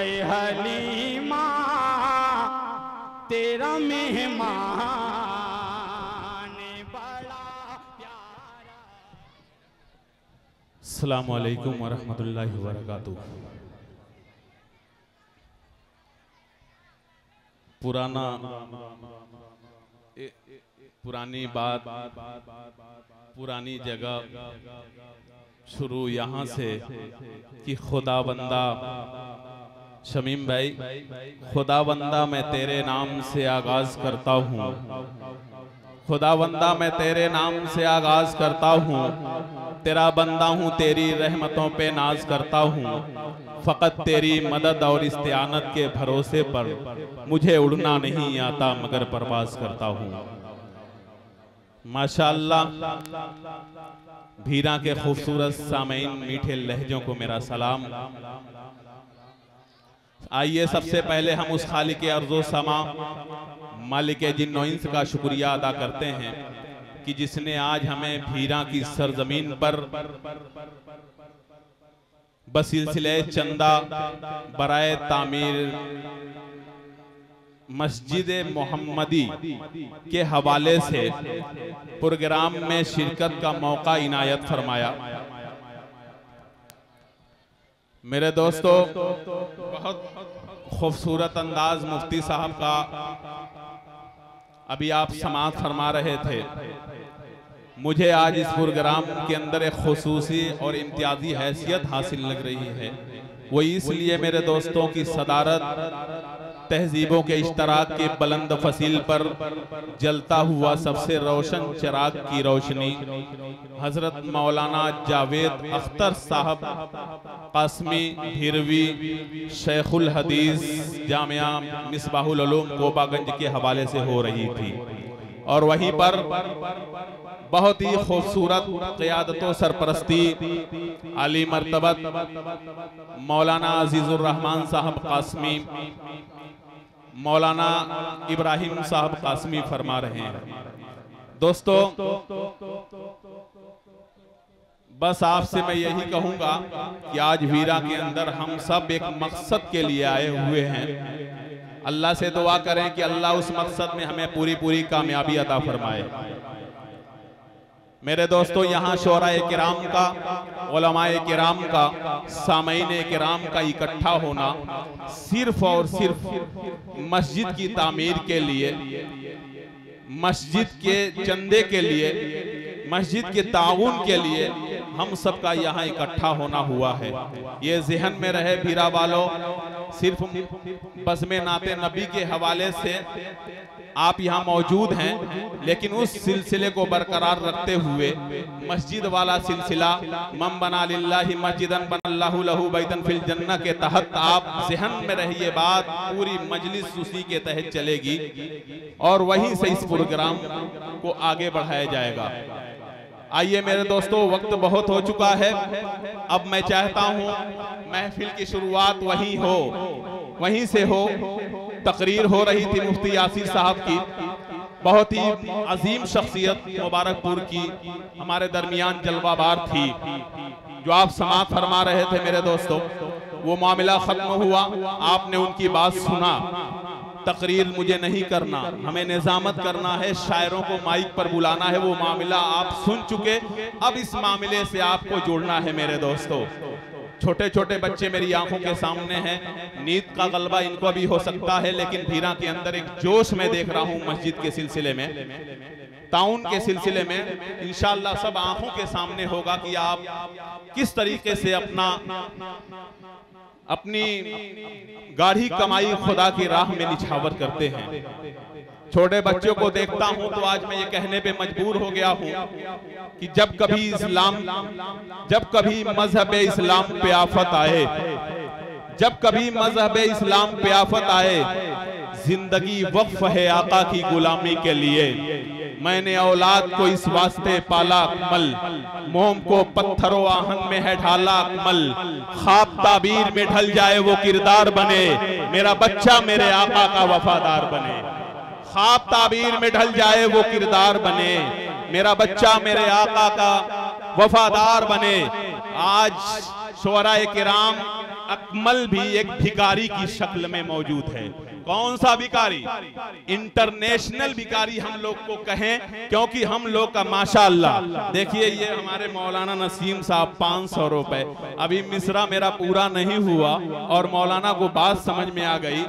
ऐ हलीमा तेरा मेहमान बड़ा प्यारा। अस्सलामु अलैकुम वरहमतुल्लाहि वबरकातुहू। पुरानी बात, पुरानी जगह शुरू यहाँ से कि खुदा बंदा शमीम भाई, खुदा बंदा मैं तेरे नाम से आगाज करता हूँ, खुदा बंदा मैं तेरे नाम से आगाज करता हूँ, तेरा बंदा हूँ, तेरी रहमतों पे नाज करता हूँ, फ़कत तेरी मदद और इस्तिआनत के भरोसे पर मुझे उड़ना नहीं आता मगर परवाज़ करता हूँ। माशाअल्लाह, भीरा के खूबसूरत सामईन मीठे लहजों को मेरा सलाम। आइए सबसे पहले हम उस खालिक अर्ज़ो समा मालिक जिन्न इंस का शुक्रिया अदा करते हैं कि जिसने आज हमें भीरा की सरजमीन पर बसिलसिले चंदा बराए तामीर मस्जिद मोहम्मदी के हवाले से प्रोग्राम में शिरकत का मौका इनायत फरमाया। मेरे दोस्तों, बहुत खूबसूरत अंदाज मुफ्ती साहब का अभी आप समाअत फरमा रहे थे। मुझे आज इस प्रोग्राम के अंदर एक खुसूसी और इम्तियाजी हैसियत हासिल लग रही है। वो इसलिए मेरे दोस्तों की सदारत तहजीबों के इश्तराक के बुलंद फसील पर जलता हुआ सबसे रोशन चिराग की रोशनी हजरत मौलाना जावेद अख्तर साहब कासमी हिरवी शेखुल हदीस जामिया मिसबाहुल उलूम गोपागंज के हवाले से हो रही थी और वहीं पर बहुत ही खूबसूरत क़ियादतो सरपरस्ती आली मर्तबत मौलाना अजीजुर रहमान साहब कासमी, मौलाना इब्राहिम साहब कासमी फरमा रहे हैं। दोस्तों, बस आपसे मैं यही कहूँगा कि आज वीरा के अंदर हम सब एक मकसद के लिए आए हुए हैं। अल्लाह से दुआ करें कि अल्लाह उस मकसद में हमें पूरी कामयाबी अता फरमाए। मेरे दोस्तों, यहाँ शोराए किराम का, उलमाए किराम का, सामईने किराम का इकट्ठा होना सिर्फ और सिर्फ मस्जिद की तामीर के लिए, मस्जिद के चंदे के लिए, मस्जिद के ताउन के लिए हम सबका यहाँ इकट्ठा होना हुआ है। ये जहन में रहे भीरा वालों, सिर्फ बज़्म नाते नबी के हवाले से आप यहाँ मौजूद हैं, लेकिन उस सिलसिले को बरकरार रखते हुए मस्जिद वाला सिलसिला मन बना लिल्लाहि मस्जिदन बनल्लाहु लहू बैतन फिल जन्नह के तहत आप ज़हन में रहिए। बात पूरी मजलिस उसी के तहत चलेगी और वहीं से इस प्रोग्राम को आगे बढ़ाया जाएगा। आइए मेरे दोस्तों, वक्त बहुत हो चुका है। अब मैं चाहता हूँ महफिल की शुरुआत वहीं हो, वहीं से हो। तकरीर हो रही थी मुफ्ती यासिर साहब की, बहुत ही अजीम शख्सियत मुबारकपुर की हमारे दरमियान जलवाबार थी, जो आप समाअत फरमा रहे थे। मेरे दोस्तों, वो मामला खत्म हुआ, आपने उनकी बात सुना। तकरीर मुझे नहीं करना, हमें निजामत करना है, शायरों को माइक पर बुलाना है। वो मामला आप सुन चुके, अब इस मामले से आपको जुड़ना है। मेरे दोस्तों, छोटे छोटे बच्चे मेरी आंखों के सामने हैं, नींद का गलबा इनको भी हो सकता है, लेकिन भीरा के अंदर एक जोश मैं देख रहा हूं मस्जिद के सिलसिले में, ताउन के सिलसिले में। इंशाअल्लाह सब आंखों के सामने होगा कि आप किस तरीके से अपनी गाढ़ी कमाई खुदा की राह में निछावर करते हैं। छोटे बच्चों को देखता हूं तो आज मैं ये कहने पे मजबूर हो गया हूं कि जब कभी मजहब इस्लाम पे आफत आए, जब कभी मजहब इस्लाम पे आफत आए, जिंदगी वक्फ है आका की गुलामी के लिए। मैंने औलाद को इस वास्ते पाला अकमल, मोम को पत्थरों आहन में है ढाला अकमल। ख्वाब ताबीर में ढल जाए वो किरदार बने, मेरा बच्चा मेरे आका का वफादार बने। ख्वाब ताबीर में ढल जाए वो किरदार बने, मेरा बच्चा मेरे आका का वफादार बने। आज शुअराए किराम अकमल भी एक भिखारी की शक्ल में मौजूद है। कौन सा भिखारी? इंटरनेशनल भिखारी हम लोग को कहें, क्योंकि हम लोग का माशाअल्लाह देखिए, ये हमारे मौलाना नसीम साहब 500 रुपए, अभी मिसरा मेरा पूरा नहीं हुआ और मौलाना को बात समझ में आ गई,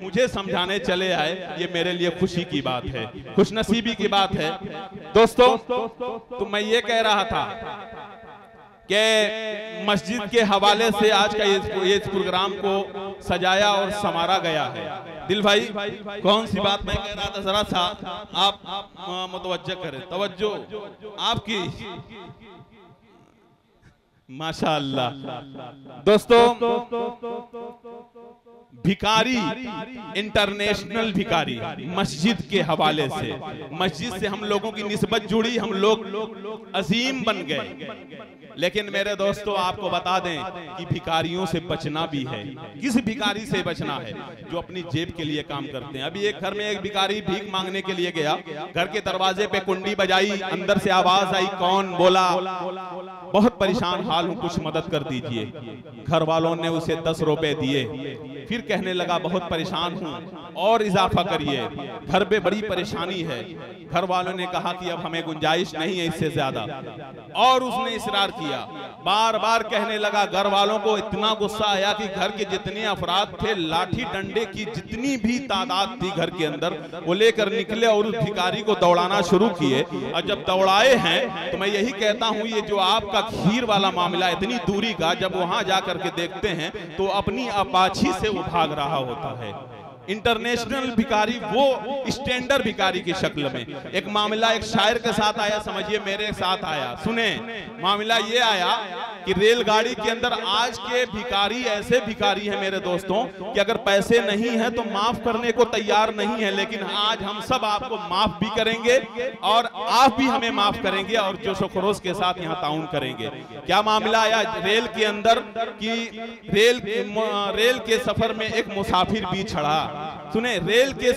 मुझे समझाने चले आए। ये मेरे लिए खुशी की बात है, खुशनसीबी की बात है। दोस्तों, तो मैं ये कह रहा था कि मस्जिद के हवाले से आज का ये प्रोग्राम को सजाया और संवारा गया है। दिल भाई, कौन सी बात मैं कह रहा था, जरा सा आप मुतवज्जो करें, तवज्जो आपकी, माशाअल्लाह। दोस्तों, भिखारी, इंटरनेशनल भिखारी मस्जिद के हवाले से, मस्जिद से हम लोगों की निस्बत जुड़ी, हम लोग अजीम बन गए। लेकिन मेरे दोस्तों, आपको बता दें कि भिखारियों से बचना भी है। किस भिखारी से बचना है? जो अपनी जेब के लिए काम करते हैं। अभी एक घर में एक भिखारी भीख मांगने के लिए गया, घर के दरवाजे पे कुंडी बजाई, अंदर से आवाज आई, कौन? बोला बहुत परेशान हाल हूं, कुछ मदद कर दीजिए। घर वालों ने उसे 10 रुपए दिए, फिर कहने लगा बहुत परेशान हूं और इजाफा करिए, घर पे बड़ी परेशानी है। घर वालों ने कहा कि अब हमें गुंजाइश नहीं है इससे ज्यादा, और उसने इसरार किया, बार बार कहने लगा। घर वालों को इतना गुस्सा आया कि घर के जितने अफराद थे, लाठी डंडे की जितनी भी तादाद थी घर के अंदर, वो लेकर निकले और उस भिखारी को दौड़ाना शुरू किए। और जब दौड़ाए हैं तो मैं यही कहता हूं, ये जो आपका खीर वाला मामला इतनी दूरी का, जब वहां जाकर के देखते हैं तो अपनी अपाची से वो भाग रहा होता है। इंटरनेशनल भिखारी वो स्टैंडर्ड भिखारी की शक्ल में। एक मामला एक शायर के साथ आया, समझिए मेरे साथ आया। सुने, मामला ये आया कि रेलगाड़ी के अंदर आज के भिखारी ऐसे भिखारी हैं मेरे दोस्तों कि अगर पैसे नहीं हैं तो माफ करने को तैयार नहीं है, लेकिन आज हम सब आपको माफ भी करेंगे और आप भी हमें माफ करेंगे और जोशो खरोश के साथ यहाँ ताउन करेंगे। क्या मामला आया रेल के अंदर कि रेल के सफर में एक मुसाफिर भी चढ़ा। सुने, रेल के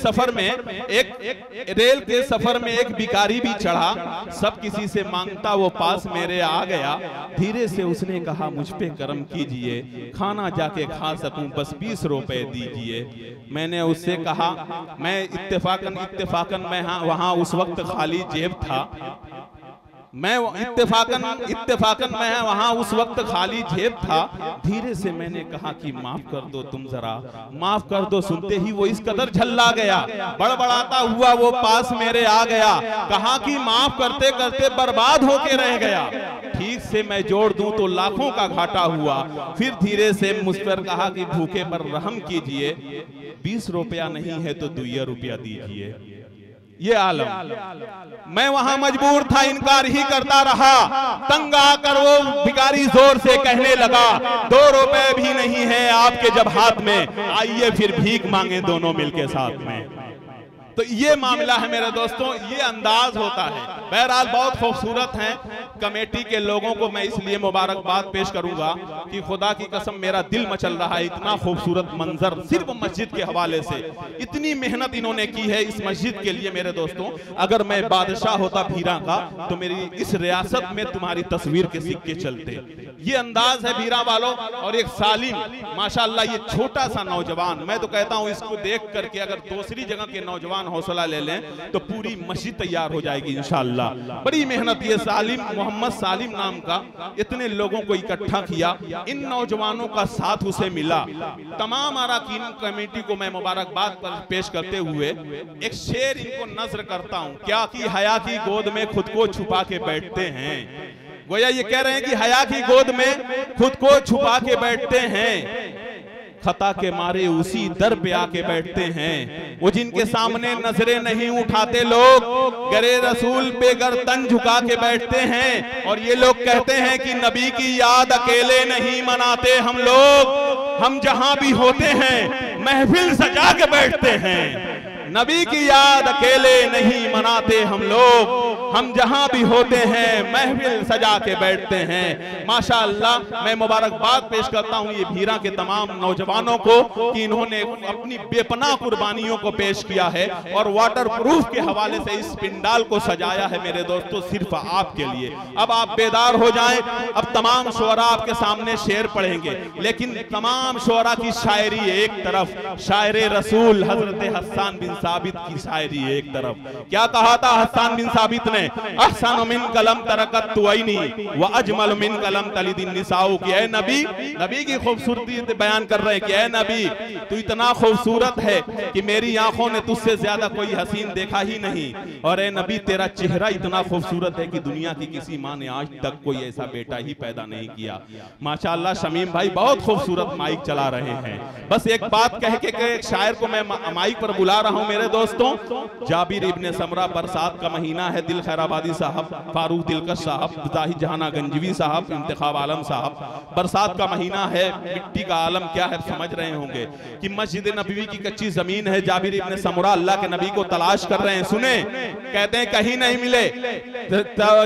सफर में एक भिखारी भी चढ़ा, सब किसी से मांगता वो पास मेरे आ गया। धीरे से उसने कहा मुझ पे करम कीजिए, खाना जाके खा सकूं, बस 20 रुपए दीजिए। मैंने उससे कहा, मैं इत्तेफाकन मैं वहां उस वक्त खाली जेब था, मैं इत्तेफाकन मैं वहां उस वक्त खाली जेब था। धीरे से मैंने कहा कि माफ कर दो, तुम जरा माफ कर दो। सुनते ही वो इस कदर झल्ला गया, बड़बड़ाता हुआ वो पास मेरे आ गया, कहा कि माफ करते करते बर्बाद होके रह गया, ठीक से मैं जोड़ दूं तो लाखों का घाटा हुआ। फिर धीरे से मुझ पर कहा कि भूखे पर रहम कीजिए, 20 रुपया नहीं है तो 2 रुपया दीजिए। ये आलम, मैं वहां मजबूर था, इनकार ही करता रहा। तंग आकर वो भिखारी जोर से कहने लगा, 2 रुपए भी नहीं है आपके जब हाथ में, आइए फिर भीख मांगे दोनों मिलके साथ में। तो ये मामला है मेरे दोस्तों, ये अंदाज होता है। बहरहाल बहुत खूबसूरत है। कमेटी के लोगों को मैं इसलिए मुबारकबाद पेश करूंगा कि खुदा की कसम मेरा दिल मचल रहा है। इतना खूबसूरत मंजर सिर्फ मस्जिद के हवाले से, इतनी मेहनत इन्होंने की है इस मस्जिद के लिए। मेरे दोस्तों, अगर मैं बादशाह होता भीरा का तो मेरी इस रियासत में तुम्हारी तस्वीर के सिक्के चलते। ये अंदाज है भीरा वालों। और एक सालिम, माशाअल्लाह, ये छोटा सा नौजवान, मैं तो कहता हूं इसको देख करके अगर दूसरी जगह के नौजवान हौसला ले लें तो पूरी मस्जिद तैयार हो जाएगी इंशाअल्लाह। बड़ी मेहनत, ये सालिम, मोहम्मद सालिम नाम का, इतने लोगों को इकट्ठा किया, इन नौजवानों का साथ उसे मिला। तमाम अरकान कमेटी को मैं मुबारकबाद पेश करते हुए एक शेर इनको नज़्र करता हूं। क्या कि हया की गोद में खुद को छुपा के बैठते हैं। गोया ये कह रहे हैं कि हया की गोद में खुद को छुपा के बैठते हैं, खता के मारे उसी दर पे आके बैठते हैं। वो जिनके सामने नजरें नहीं उठाते लोग, गरे रसूल पे गर्दन झुका के बैठते हैं। और ये लोग कहते हैं कि नबी की याद अकेले नहीं मनाते हम लोग, हम जहां भी होते हैं महफिल सजा के बैठते हैं। नबी की याद अकेले नहीं मनाते हम लोग, हम जहां भी होते हैं महफिल सजा के बैठते हैं। माशाअल्लाह मैं मुबारकबाद पेश करता हूं ये भीरा के तमाम नौजवानों को कि इन्होंने अपनी बेपनाह कुर्बानियों को पेश किया है और वाटर प्रूफ के हवाले से इस पिंडाल को सजाया है मेरे दोस्तों सिर्फ आपके लिए। अब आप बेदार हो जाएं। अब तमाम शुअरा आपके सामने शेर पढ़ेंगे, लेकिन तमाम शुअरा की शायरी एक तरफ, शायरे रसूल हजरत हस्सान बिन साबित की शायरी एक तरफ। क्या कहा था हस्सान बिन साबित ने? अहसन मिन कलम तरकत तुईनी व अजमल मिन कलम तलिदिन निसाउ। कि ऐ नबी, नबी की खूबसूरती बयान कर रहे हैं कि ऐ नबी तू इतना खूबसूरत है कि मेरी आंखों ने तुझसे ज्यादा कोई हसीन देखा ही नहीं, और ऐ नबी तेरा चेहरा इतना खूबसूरत है कि दुनिया की किसी माँ ने आज तक कोई ऐसा बेटा ही पैदा नहीं किया। माशाअल्लाह शमीम भाई बहुत खूबसूरत माइक चला रहे हैं। बस एक बात कह के एक शायर को मैं माइक पर बुला रहा हूं मेरे दोस्तों। जाबिर इब्ने समरा, बरसात का महीना है, दिल खैराबादी साहब, फारूक दिलकश साहब, जाहिद जहाना गंजवी साहब, इंतखाब आलम साहब। बरसात का महीना है, मिट्टी का आलम क्या है समझ रहे होंगे कि मस्जिद नबवी की कच्ची जमीन है। जाबिर इब्ने समरा अल्लाह के नबी को तलाश कर रहे हैं। सुने, कहते हैं कहीं नहीं मिले।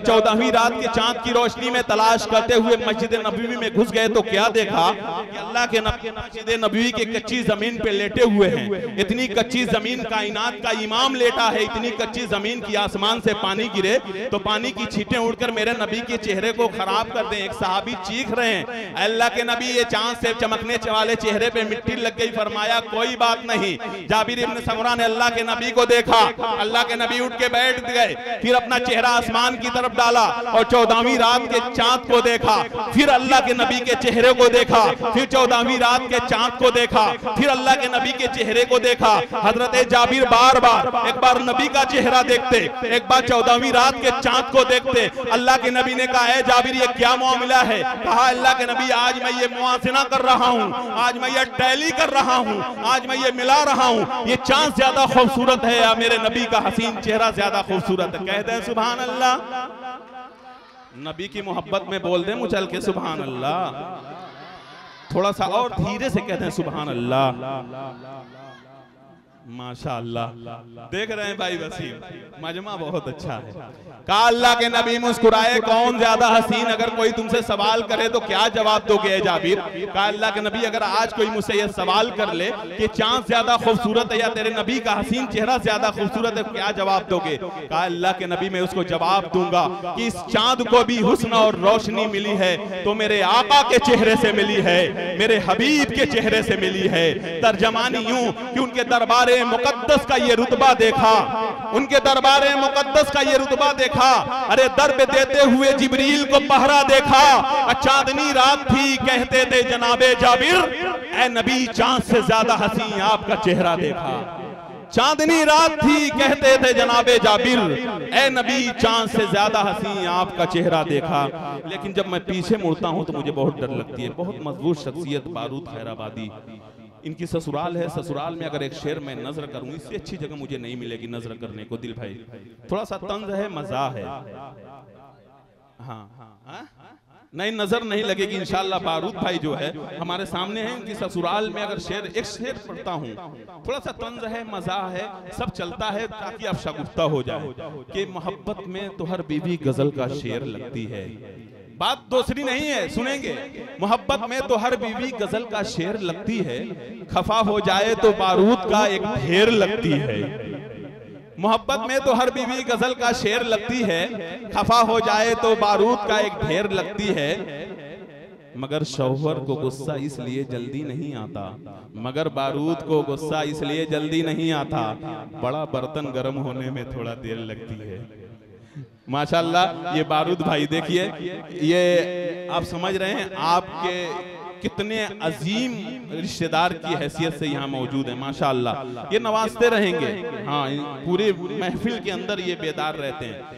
14वीं रात के चांद की रोशनी में तलाश करते हुए मस्जिद नबवी में घुस गए तो क्या देखा कि अल्लाह के नबी मस्जिद नबवी के कच्ची जमीन पे लेटे हुए हैं। इतनी कच्ची जमीन कायनात का इमाम लेटा है, इतनी कच्ची जमीन की आसमान से पानी गिरे तो पानी की छींटें उड़कर मेरे नबी के चेहरे को खराब कर दें। एक सहाबी चीख रहे हैं, अल्लाह के नबी ये चांद से चमकने वाले चेहरे पे मिट्टी लग गई। फरमाया कोई बात नहीं। जाबिर इब्ने समरा ने अल्लाह के नबी को देखा, अल्लाह के नबी उठ के बैठ गए, फिर अपना चेहरा आसमान की तरफ डाला और 14वीं रात के चांद को देखा, फिर अल्लाह के नबी के चेहरे को देखा, फिर 14वीं रात के चांद को देखा, फिर अल्लाह के नबी के चेहरे को देखा। हजरत जाबिर बार बार, एक बार नबी का चेहरा देखते, एक बार 14वीं रात के चांद को देखते। अल्लाह के नबी ने कहा, है जाबिर ये क्या मामला है? कहा अल्लाह के नबी आज मैं ये मुआसिना कर रहा हूँ, आज मैं ये टैली कर रहा हूँ, आज मैं ये मिला रहा हूँ। ये चांद ज्यादा खूबसूरत है या मेरे नबी का हसीन चेहरा ज्यादा खूबसूरत है? कहते हैं सुभान अल्लाह। नबी की मोहब्बत में बोल दे मुचल के सुभान अल्लाह। थोड़ा सा और धीरे से कहते हैं सुभान अल्लाह। माशाअल्लाह, देख रहे हैं भाई वसीम, मजमा बहुत अच्छा है। कहा अल्लाह के नबी मुस्कुराए, कौन ज्यादा हसीन? अगर कोई तुमसे सवाल करे तो क्या जवाब दोगे जाबिर? कहा अल्लाह के नबी अगर आज कोई मुझसे ये सवाल कर ले कि चांद ज्यादा खूबसूरत है या तेरे नबी का हसीन चेहरा ज्यादा खूबसूरत है, क्या जवाब दोगे? कहा अल्लाह के नबी मैं उसको जवाब दूंगा कि इस चांद को भी हुस्न और रोशनी मिली है तो मेरे आका के चेहरे से मिली है, मेरे हबीब के चेहरे से मिली है। तर्जमानी यूं कि उनके दरबार मुकद्दस का ये रुतबा देखा, उनके दरबार मुकद्दस का ये रुतबा देखा। अरे दर पे देते हुए जिब्रील को पहरा देखा। चांदनी रात थी कहते थे जनाबे जाबिर, ऐ नबी चांद से ज्यादा हसीन आपका चेहरा देखा। चांदनी रात थी कहते थे जनाबे जाबिर, ऐ नबी चांद से ज्यादा हसीन आपका चेहरा देखा। लेकिन जब मैं पीछे मुड़ता हूं तो मुझे बहुत डर लगती है। बहुत मजबूत शख्सियत बारूद खैराबादी, इनकी ससुराल है। ससुराल में अगर एक शेर मैं नजर करूं, इससे अच्छी जगह मुझे नहीं मिलेगी नजर करने को। दिल भाई थोड़ा सा तंज है, मजा है। हाँ नहीं, नजर नहीं लगेगी इंशाल्लाह। बारूद भाई जो है हमारे सामने हैं, उनकी ससुराल में अगर शेर, एक शेर पढ़ता हूँ, थोड़ा सा तंज है, मजा है, सब चलता है ताकि आप शगुफ्ता हो जाए कि मोहब्बत में तो हर बीवी गजल का शेर लगती है। बात दूसरी नहीं है, सुनेंगे। मोहब्बत में तो हर बीवी गजल का शेर लगती है, खफा हो जाए तो बारूद का एक ढेर लगती है। मोहब्बत में तो हर बीवी गजल का शेर लगती है, खफा हो जाए तो बारूद का एक ढेर लगती है। मगर शौहर को गुस्सा इसलिए जल्दी नहीं आता, मगर बारूद को गुस्सा इसलिए जल्दी नहीं आता, बड़ा बर्तन गर्म होने में थोड़ा देर लगती है। माशाल्लाह ये बारूद भाई देखिए, ये आप समझ रहे हैं आपके कितने अजीम रिश्तेदार की हैसियत से यहाँ मौजूद है। माशाल्लाह ये नवाजते रहेंगे। हाँ, पूरे महफिल के अंदर ये बेदार रहते हैं।